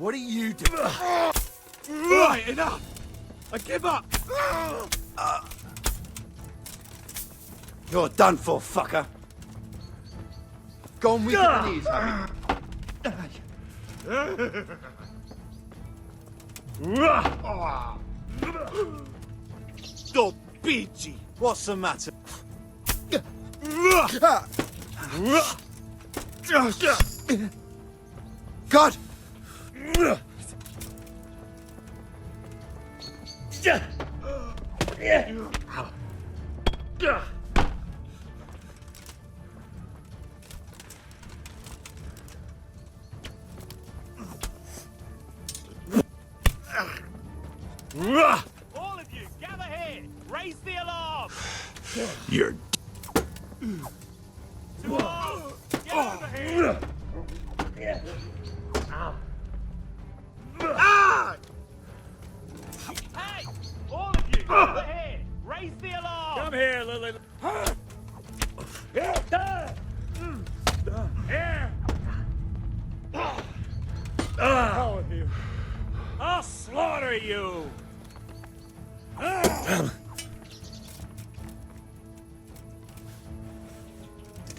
What are you doing? Right, enough! I give up! You're done for, fucker. Gone with your knees, have Don't beachy! What's the matter? God! All of you, gather here! Raise the alarm! You're... To arms! Get over here! Hey! All of you, over here! Raise the alarm! Come here, Lily. Here! All of you. I'll slaughter you!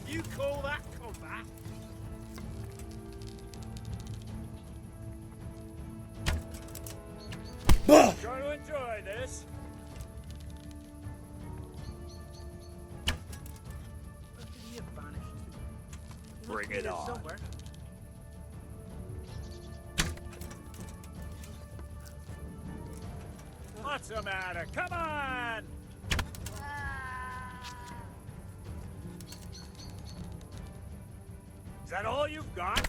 You call that combat? Try to enjoy this. Bring it on. What's the matter? Come on! Is that all you've got?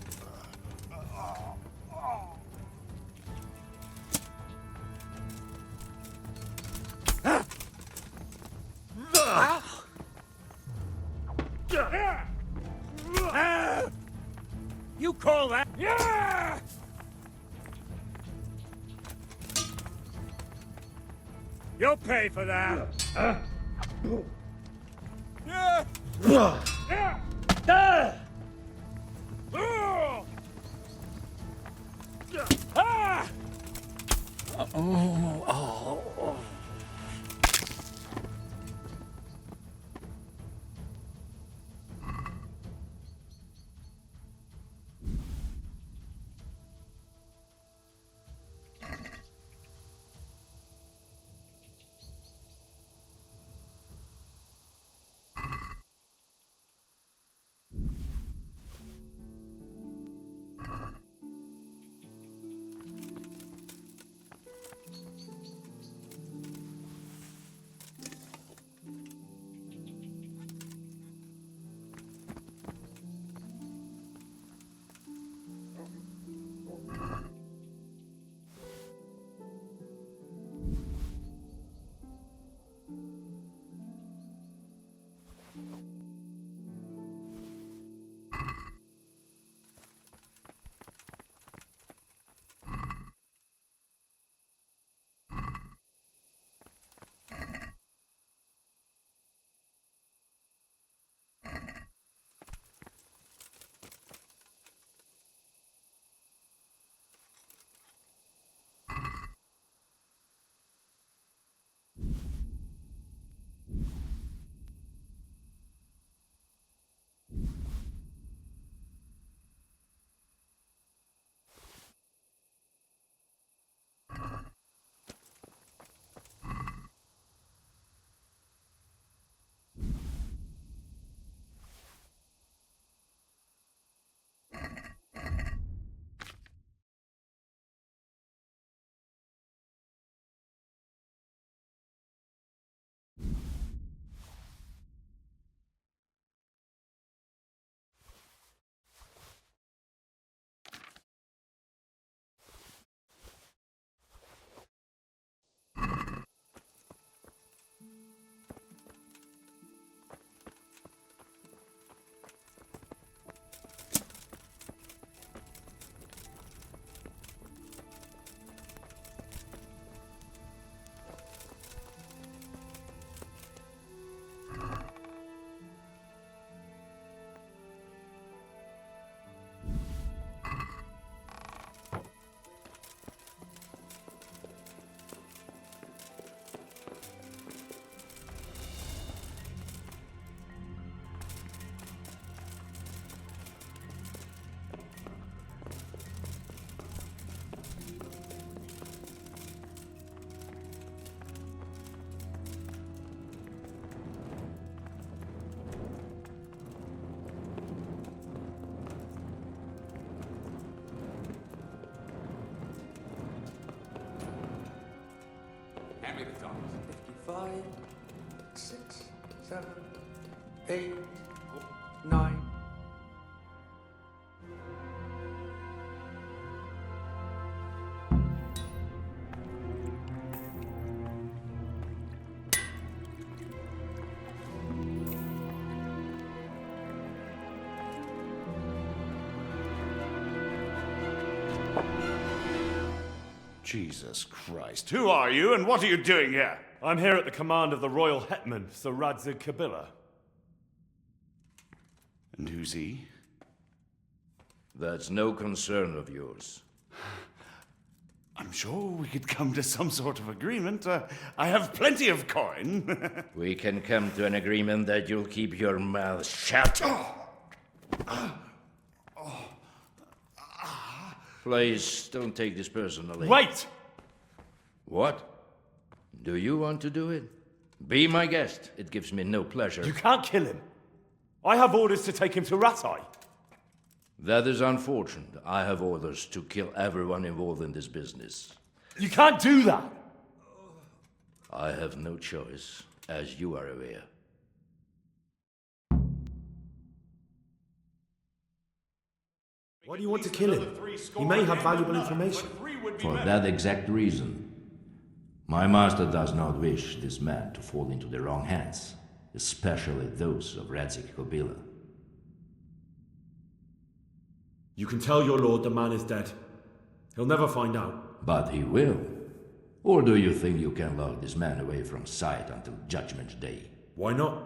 You call that? Yeah! You'll pay for that. Yeah! Yeah! Ah! Hand me the dollars. 55, 6, 7, 8, 9. Jesus Christ. Who are you and what are you doing here? I'm here at the command of the royal hetman, Sir Radzig Kabila. And who's he? That's no concern of yours. I'm sure we could come to some sort of agreement. I have plenty of coin. We can come to an agreement that you'll keep your mouth shut. Please, don't take this personally. Wait! What? Do you want to do it? Be my guest. It gives me no pleasure. You can't kill him. I have orders to take him to Ratai. That is unfortunate. I have orders to kill everyone involved in this business. You can't do that! I have no choice, as you are aware. Why do you want to kill him? He may have valuable information. For that exact reason. My master does not wish this man to fall into the wrong hands, especially those of Radzig Kabila. You can tell your lord the man is dead. He'll never find out. But he will. Or do you think you can lock this man away from sight until Judgment Day? Why not?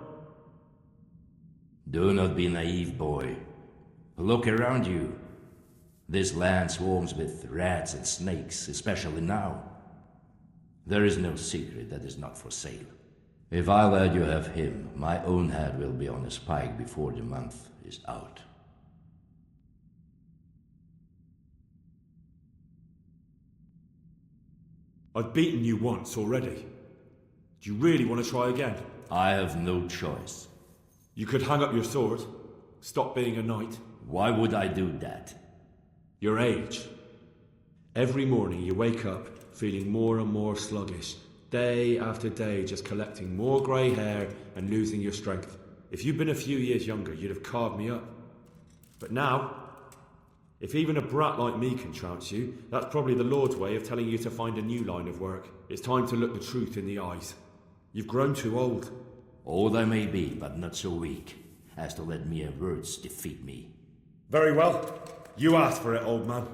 Do not be naive, boy. Look around you. This land swarms with rats and snakes, especially now. There is no secret that is not for sale. If I let you have him, my own head will be on a spike before the month is out. I've beaten you once already. Do you really want to try again? I have no choice. You could hang up your sword, stop being a knight. Why would I do that? Your age. Every morning you wake up feeling more and more sluggish, day after day just collecting more grey hair and losing your strength. If you'd been a few years younger, you'd have carved me up. But now, if even a brat like me can trounce you, that's probably the Lord's way of telling you to find a new line of work. It's time to look the truth in the eyes. You've grown too old. Old I may be, but not so weak as to let mere words defeat me. Very well. You asked for it, old man.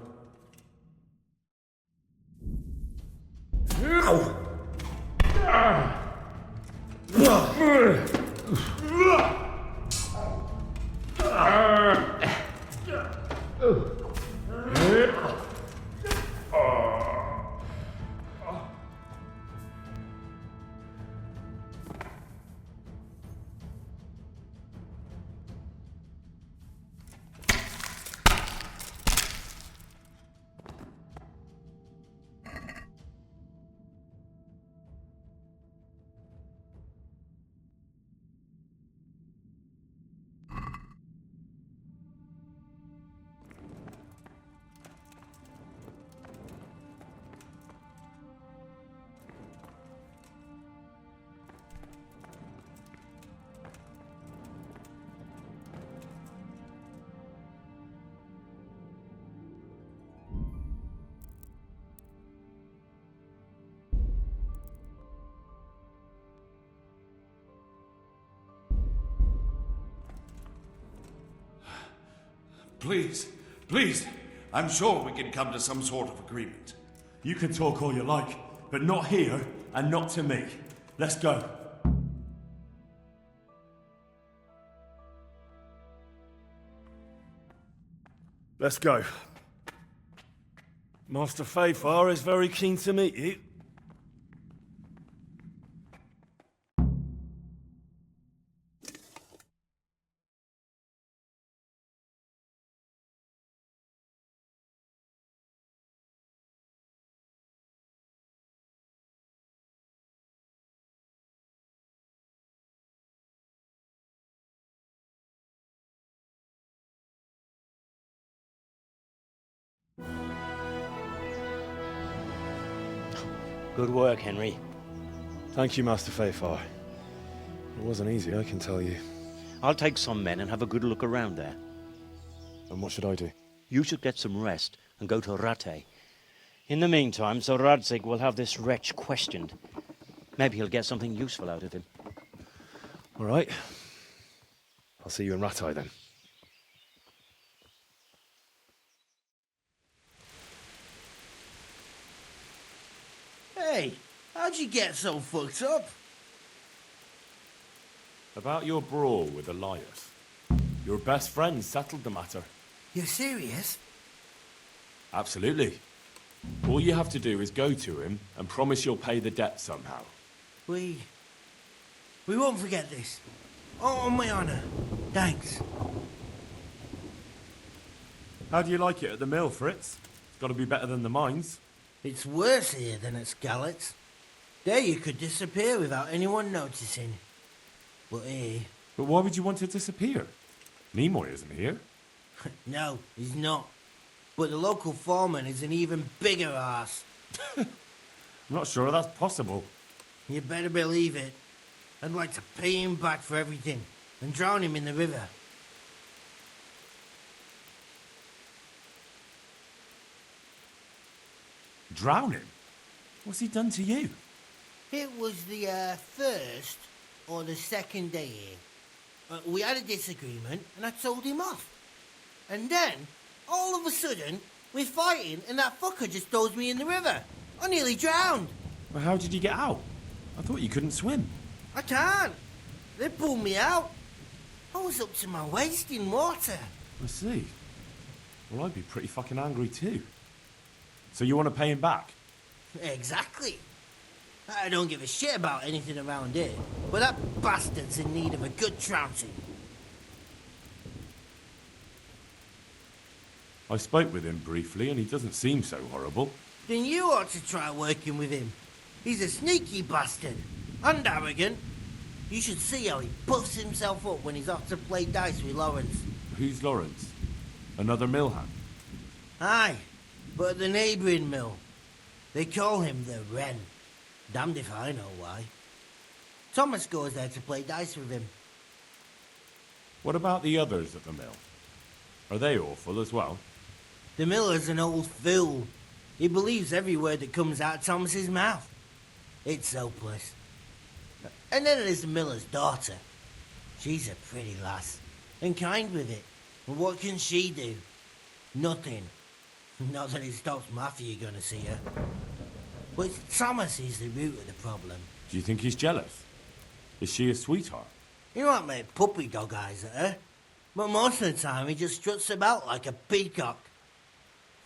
Please, please. I'm sure we can come to some sort of agreement. You can talk all you like, but not here and not to me. Let's go. Let's go. Master Fayfar is very keen to meet you. Good work, Henry. Thank you, Master Fayfar. It wasn't easy, I can tell you. I'll take some men and have a good look around there. And what should I do? You should get some rest and go to Rate. In the meantime, Sir Radzig will have this wretch questioned. Maybe he'll get something useful out of him. All right. I'll see you in Ratai then. Hey, how'd you get so fucked up? About your brawl with Elias. Your best friend settled the matter. You're serious? Absolutely. All you have to do is go to him and promise you'll pay the debt somehow. We won't forget this. On my honor. Thanks. How do you like it at the mill, Fritz? It's got to be better than the mines. It's worse here than at Skalitz. There you could disappear without anyone noticing. But here... But why would you want to disappear? Nimoy isn't here. No, he's not. But the local foreman is an even bigger ass. I'm not sure that's possible. You better believe it. I'd like to pay him back for everything and drown him in the river. Drown him? What's he done to you? It was the first or the second day here. We had a disagreement and I told him off. And then, all of a sudden, we're fighting and that fucker just throws me in the river. I nearly drowned. Well, how did you get out? I thought you couldn't swim. I can't. They pulled me out. I was up to my waist in water. I see. Well, I'd be pretty fucking angry too. So you want to pay him back? Exactly. I don't give a shit about anything around here, but that bastard's in need of a good trouncing. I spoke with him briefly and he doesn't seem so horrible. Then you ought to try working with him. He's a sneaky bastard and arrogant. You should see how he puffs himself up when he's off to play dice with Lawrence. Who's Lawrence? Another mill hand? Aye, but at the neighbouring mill. They call him the Wren. Damned if I know why. Thomas goes there to play dice with him. What about the others at the mill? Are they awful as well? The miller's an old fool. He believes every word that comes out of Thomas's mouth. It's hopeless. And then there's the miller's daughter. She's a pretty lass, and kind with it. But what can she do? Nothing. Not that it stops Matthew gonna see her. But Thomas is the root of the problem. Do you think he's jealous? Is she a sweetheart? He might make puppy dog eyes at her, but most of the time he just struts about like a peacock.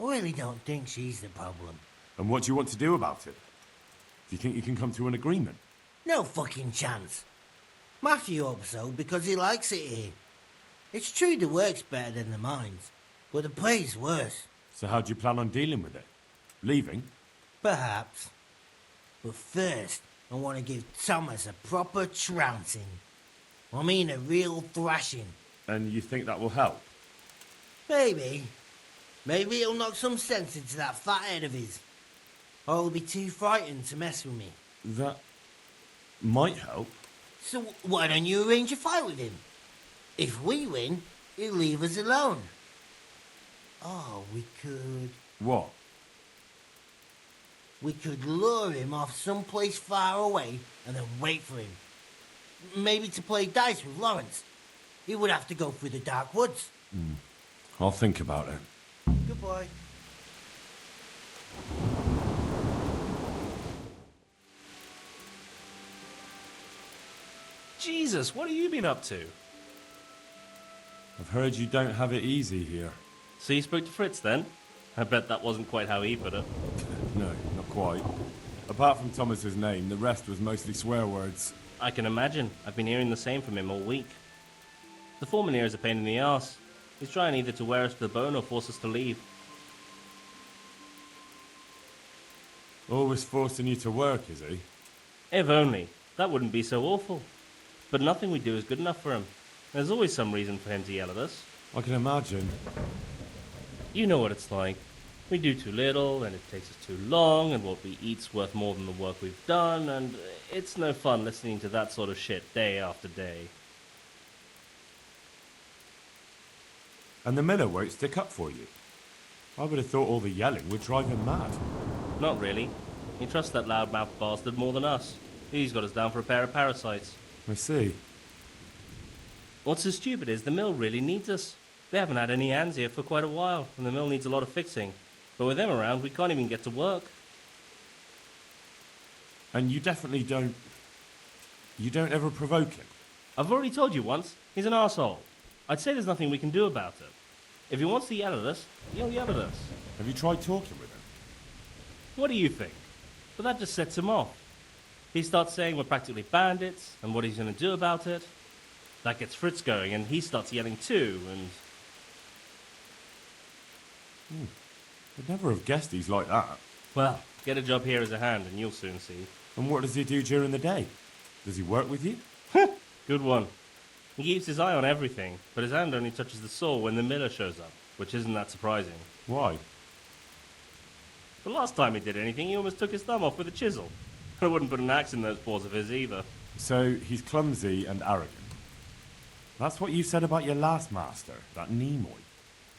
I really don't think she's the problem. And what do you want to do about it? Do you think you can come to an agreement? No fucking chance. Matthew hopes so because he likes it here. It's true the work's better than the mines, but the pay's worse. So how do you plan on dealing with it? Leaving? Perhaps. But first, I want to give Thomas a proper trouncing. I mean a real thrashing. And you think that will help? Maybe. Maybe he'll knock some sense into that fat head of his. Or he'll be too frightened to mess with me. That might help. So why don't you arrange a fight with him? If we win, he'll leave us alone. Oh, we could... What? We could lure him off someplace far away and then wait for him. Maybe to play dice with Lawrence. He would have to go through the dark woods. I'll think about it. Goodbye. Jesus, what have you been up to? I've heard you don't have it easy here. So you spoke to Fritz then? I bet that wasn't quite how he put it. No, not quite. Apart from Thomas's name, the rest was mostly swear words. I can imagine. I've been hearing the same from him all week. The foreman here is a pain in the arse. He's trying either to wear us to the bone or force us to leave. Always forcing you to work, is he? If only. That wouldn't be so awful. But nothing we do is good enough for him. There's always some reason for him to yell at us. I can imagine. You know what it's like. We do too little, and it takes us too long, and what we eat's worth more than the work we've done, and it's no fun listening to that sort of shit day after day. And the miller won't stick up for you. I would have thought all the yelling would drive him mad. Not really. He trusts that loudmouth bastard more than us. He's got us down for a pair of parasites. I see. What's so stupid is the mill really needs us. They haven't had any hands here for quite a while, and the mill needs a lot of fixing. But with them around, we can't even get to work. And you definitely don't... You don't ever provoke him? I've already told you once, he's an arsehole. I'd say there's nothing we can do about it. If he wants to yell at us, he'll yell at us. Have you tried talking with him? What do you think? But that just sets him off. He starts saying we're practically bandits, and what he's going to do about it. That gets Fritz going, and he starts yelling too, and... I'd never have guessed he's like that. Well, get a job here as a hand, and you'll soon see. And what does he do during the day? Does he work with you? Good one. He keeps his eye on everything, but his hand only touches the saw when the miller shows up, which isn't that surprising. Why? The last time he did anything, he almost took his thumb off with a chisel. I wouldn't put an axe in those paws of his either. So he's clumsy and arrogant. That's what you said about your last master, that Nimoy.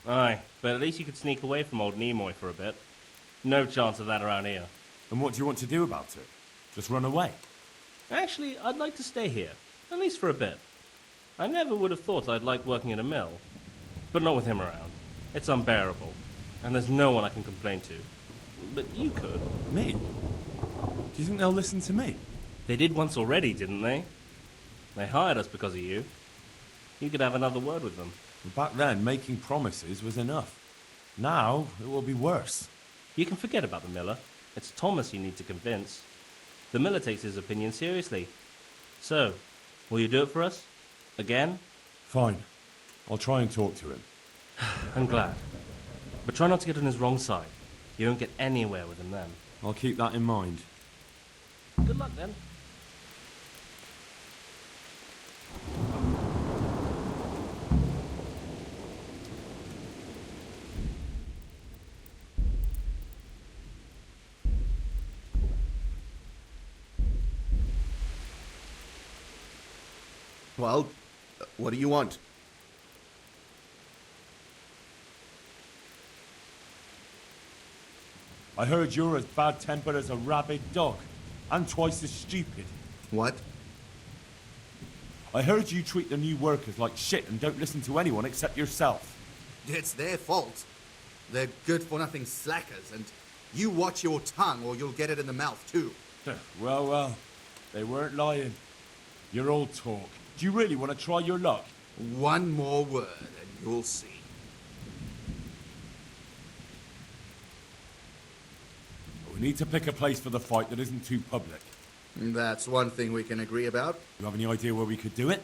Aye, but at least you could sneak away from old Nimoy for a bit. No chance of that around here. And what do you want to do about it? Just run away? Actually, I'd like to stay here, at least for a bit. I never would have thought I'd like working in a mill, but not with him around. It's unbearable, and there's no one I can complain to. But you could. Me? Do you think they'll listen to me? They did once already, didn't they? They hired us because of you. You could have another word with them. Back then, making promises was enough. Now, it will be worse. You can forget about the miller. It's Thomas you need to convince. The miller takes his opinion seriously. So, will you do it for us? Again? Fine. I'll try and talk to him. I'm glad. But try not to get on his wrong side. You won't get anywhere with him then. I'll keep that in mind. Good luck then. Well, what do you want? I heard you're as bad-tempered as a rabid dog, and twice as stupid. What? I heard you treat the new workers like shit and don't listen to anyone except yourself. It's their fault. They're good-for-nothing slackers, and you watch your tongue or you'll get it in the mouth, too. Well, they weren't lying. You're all talk. Do you really want to try your luck? One more word, and you'll see. We need to pick a place for the fight that isn't too public. That's one thing we can agree about. You have any idea where we could do it?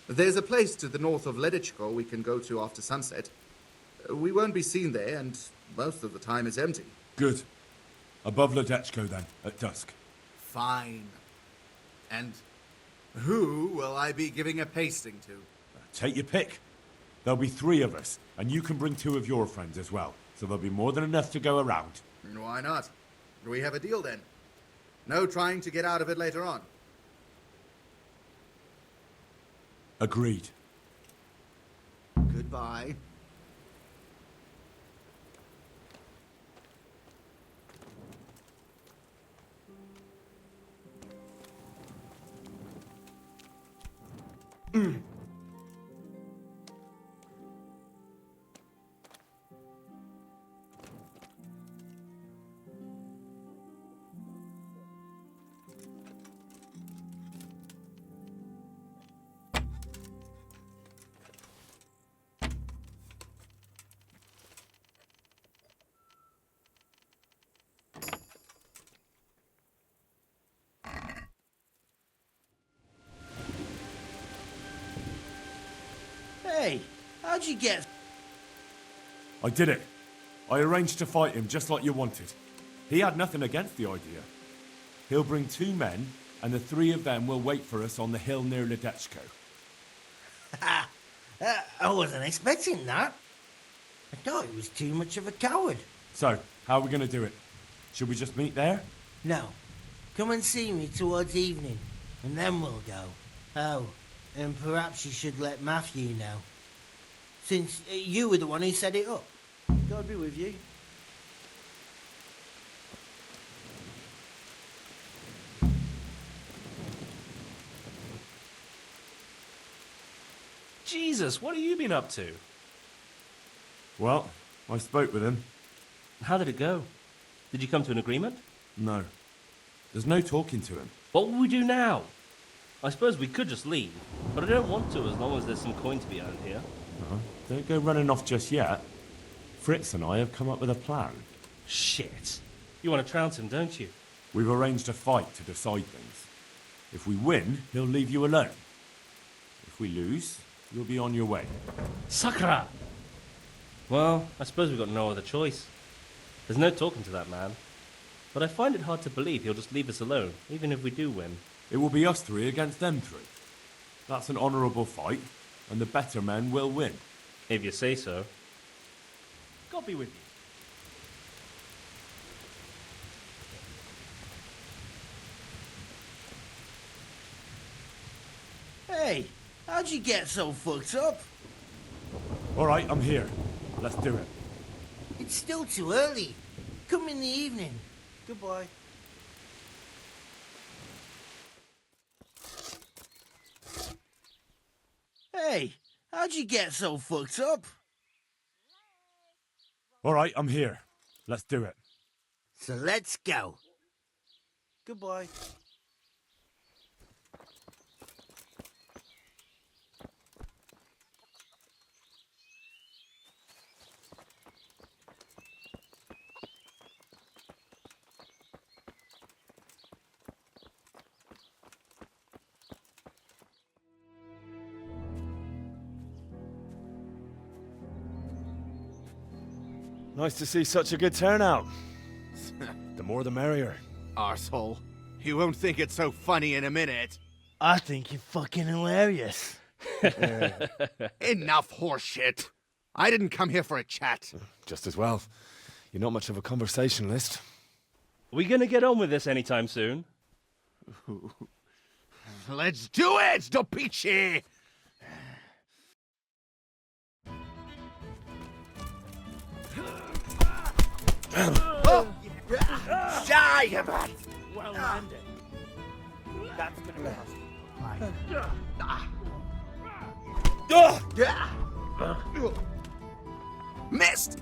There's a place to the north of Ledichko we can go to after sunset. We won't be seen there, and most of the time it's empty. Good. Above Ledechko, then, at dusk. Fine. And who will I be giving a pasting to? Take your pick. There'll be 3 of us, and you can bring 2 of your friends as well, so there'll be more than enough to go around. Why not? Do we have a deal then? No trying to get out of it later on. Agreed. Goodbye. Hey, how'd you get... I did it. I arranged to fight him just like you wanted. He had nothing against the idea. He'll bring 2 men, and the 3 of them will wait for us on the hill near Ledechko. I wasn't expecting that. I thought he was too much of a coward. So, how are we going to do it? Should we just meet there? No. Come and see me towards evening, and then we'll go. Oh, and perhaps you should let Matthew know. Since you were the one who set it up. God be with you. Jesus, what have you been up to? Well, I spoke with him. How did it go? Did you come to an agreement? No. There's no talking to him. What will we do now? I suppose we could just leave, but I don't want to as long as there's some coin to be earned here. Don't go running off just yet. Fritz and I have come up with a plan. Shit. You want to trounce him, don't you? We've arranged a fight to decide things. If we win, he'll leave you alone. If we lose, you'll be on your way. Sakra! Well, I suppose we've got no other choice. There's no talking to that man. But I find it hard to believe he'll just leave us alone, even if we do win. It will be us three against them three. That's an honourable fight, and the better men will win. If you say so. God be with you. Hey, how'd you get so fucked up? All right, I'm here. Let's do it. It's still too early. Come in the evening. Goodbye. Hey, how'd you get so fucked up? All right, I'm here. Let's do it. So let's go. Goodbye. Nice to see such a good turnout. The more the merrier. Arsehole. You won't think it's so funny in a minute. I think you're fucking hilarious. Enough horseshit. I didn't come here for a chat. Just as well. You're not much of a conversationalist. Are we going to get on with this anytime soon? Let's do it, Dopici! Oh! Die, man! Well landed. That's gonna cost. Missed!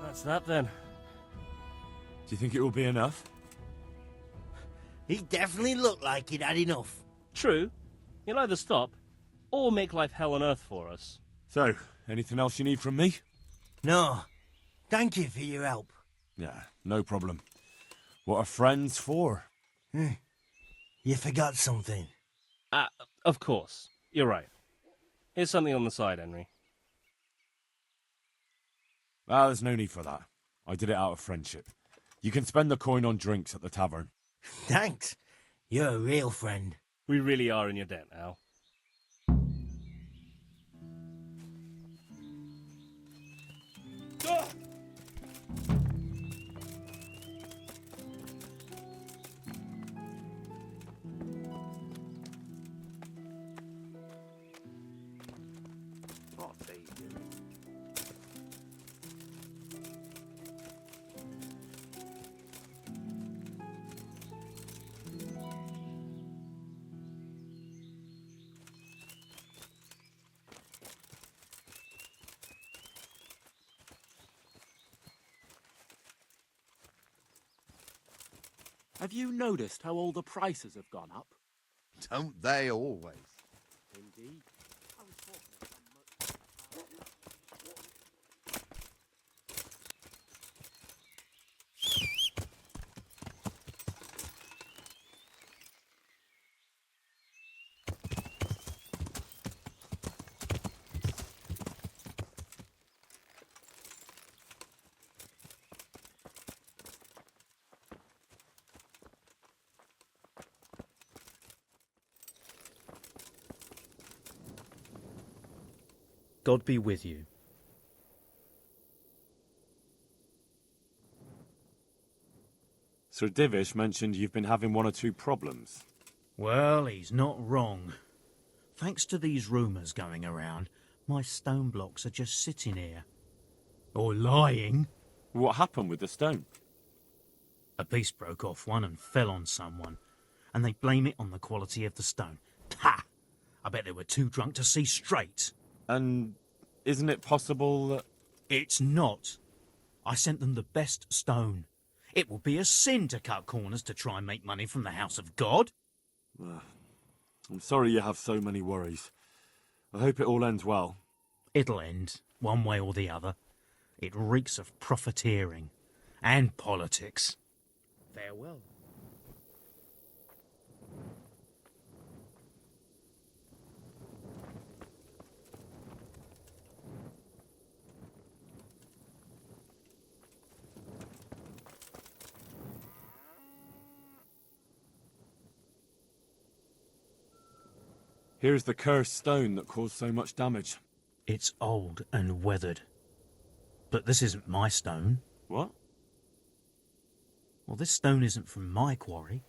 That's that then. Do you think it will be enough? He definitely looked like he'd had enough. True. He'll either stop or make life hell on earth for us. So, anything else you need from me? No. Thank you for your help. Yeah, no problem. What are friends for? You forgot something. Of course. You're right. Here's something on the side, Henry. Ah, there's no need for that. I did it out of friendship. You can spend the coin on drinks at the tavern. Thanks. You're a real friend. We really are in your debt now. Have you noticed how all the prices have gone up? Don't they always? Indeed. God be with you. Sir Divish mentioned you've been having one or two problems. Well, he's not wrong. Thanks to these rumours going around, my stone blocks are just sitting here. Or lying. What happened with the stone? A piece broke off one and fell on someone, and they blame it on the quality of the stone. Ha! I bet they were too drunk to see straight. And isn't it possible that... It's not. I sent them the best stone. It would be a sin to cut corners to try and make money from the house of God. I'm sorry you have so many worries. I hope it all ends well. It'll end, one way or the other. It reeks of profiteering and politics. Farewell. Here's the cursed stone that caused so much damage. It's old and weathered. But this isn't my stone. What? Well, this stone isn't from my quarry.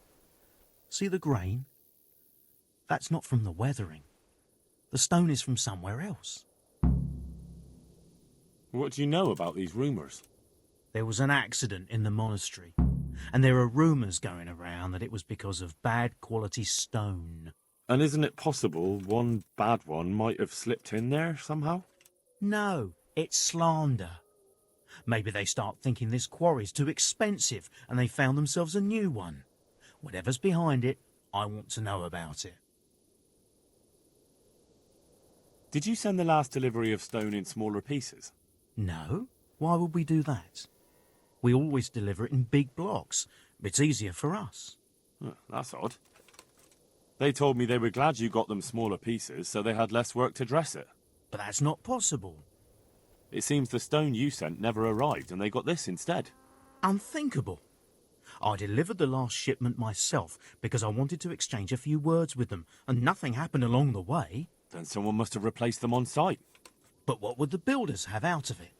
See the grain? That's not from the weathering. The stone is from somewhere else. What do you know about these rumours? There was an accident in the monastery, and there are rumours going around that it was because of bad quality stone. And isn't it possible one bad one might have slipped in there somehow? No, it's slander. Maybe they start thinking this quarry's too expensive and they found themselves a new one. Whatever's behind it, I want to know about it. Did you send the last delivery of stone in smaller pieces? No, why would we do that? We always deliver it in big blocks. It's easier for us. That's odd. They told me they were glad you got them smaller pieces so they had less work to dress it. But that's not possible. It seems the stone you sent never arrived and they got this instead. Unthinkable. I delivered the last shipment myself because I wanted to exchange a few words with them, and nothing happened along the way. Then someone must have replaced them on site. But what would the builders have out of it?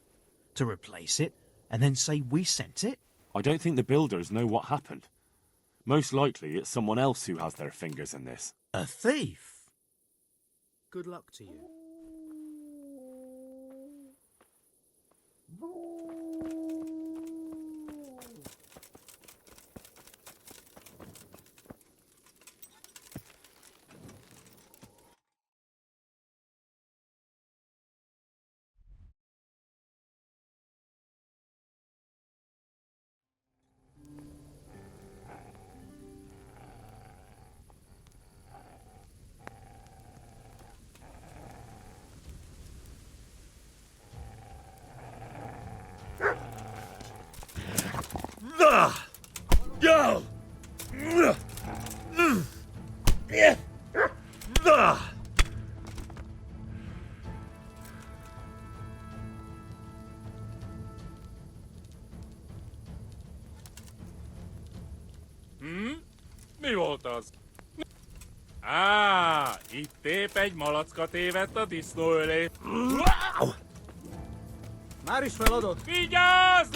To replace it and then say we sent it? I don't think the builders know what happened. Most likely it's someone else who has their fingers in this. A thief? Good luck to you. Go! Mi volt az? Itt épp egy malacka tévedt a disznó ölé. Már is feladod? Vigyázz!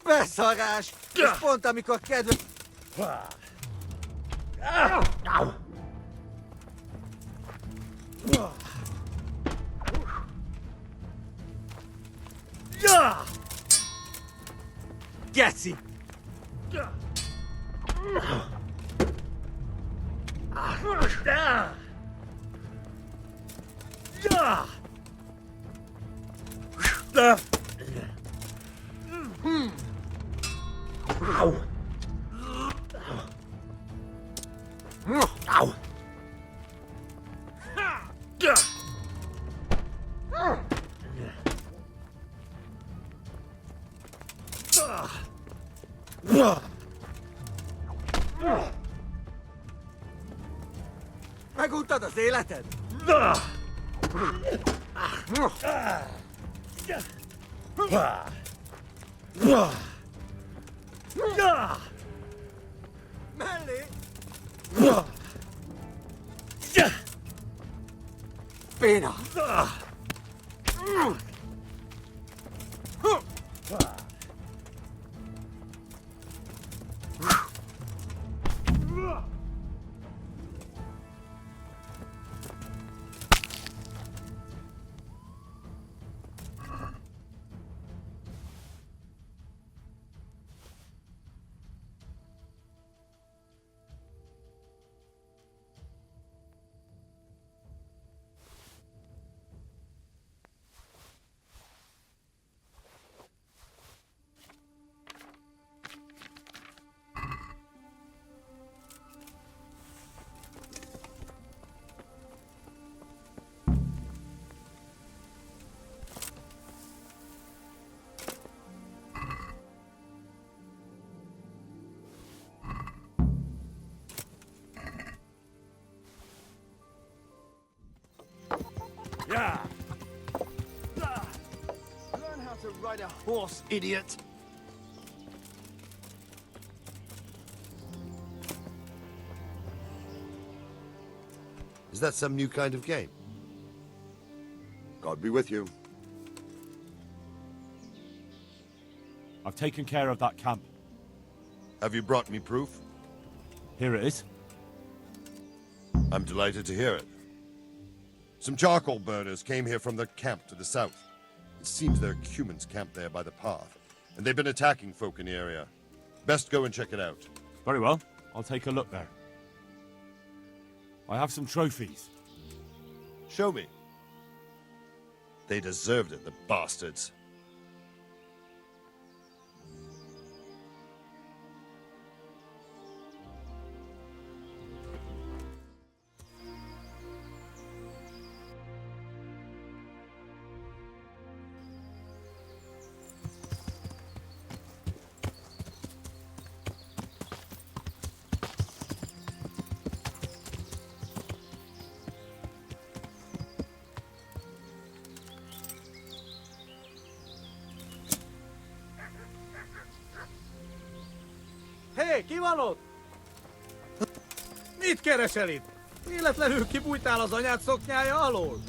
Beszarás! És pont amikor kedve... Geci! Meguntad az életed? Mellé! Béna! Yeah. Learn how to ride a horse, idiot. Is that some new kind of game? God be with you. I've taken care of that camp. Have you brought me proof? Here it is. I'm delighted to hear it. Some charcoal burners came here from their camp to the south. It seems there are humans camped there by the path, and they've been attacking folk in the area. Best go and check it out. Very well. I'll take a look there. I have some trophies. Show me. They deserved it, the bastards. Hé, ki van ott? Mit keresel itt? Véletlenül kibújtál az anyád szoknyája alól?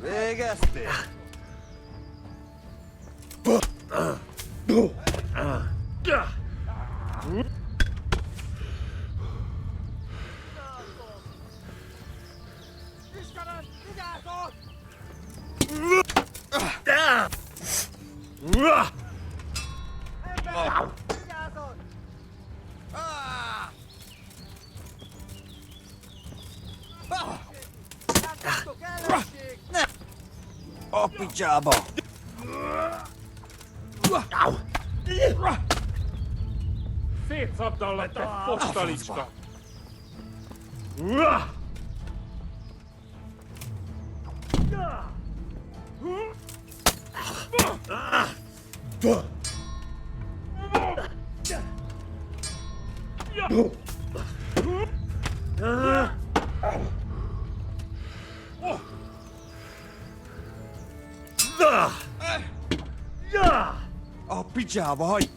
Végeztél! Istenem, vigyázzon! Ember, vigyázzon! Látjátok, ellenség! A picsába! Szétszabdallak, te fostalicska! A picsába hagy!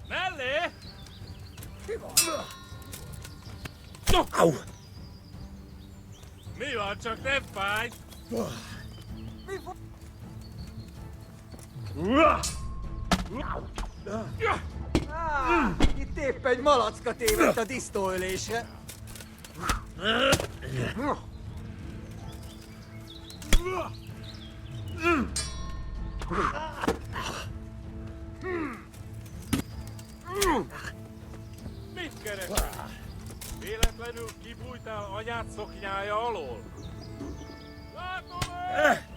Mellé! Au! Mi van, csak nem fáj? egy malacka tévedt a disznóölésre. Mit keresel? Véletlenül kibújtál anyád szoknyája alól? Látom-e?